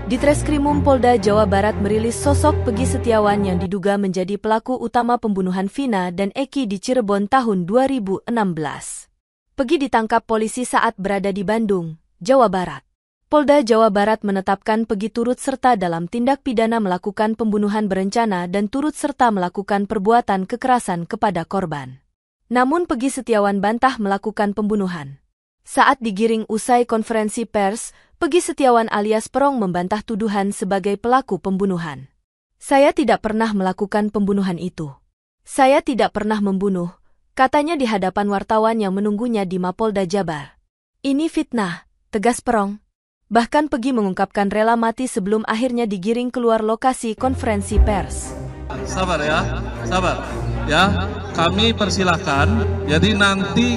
Ditreskrimum Polda Jawa Barat merilis sosok Peggy Setiawan yang diduga menjadi pelaku utama pembunuhan Vina dan Eki di Cirebon tahun 2016. Peggy ditangkap polisi saat berada di Bandung, Jawa Barat. Polda Jawa Barat menetapkan Peggy turut serta dalam tindak pidana melakukan pembunuhan berencana dan turut serta melakukan perbuatan kekerasan kepada korban. Namun Peggy Setiawan bantah melakukan pembunuhan. Saat digiring usai konferensi pers, Peggy Setiawan alias Perong membantah tuduhan sebagai pelaku pembunuhan. "Saya tidak pernah melakukan pembunuhan itu. Saya tidak pernah membunuh," katanya di hadapan wartawan yang menunggunya di Mapolda Jabar. "Ini fitnah," tegas Perong. Bahkan Peggy mengungkapkan rela mati sebelum akhirnya digiring keluar lokasi konferensi pers. Sabar ya, sabar. Ya, kami persilahkan. Jadi nanti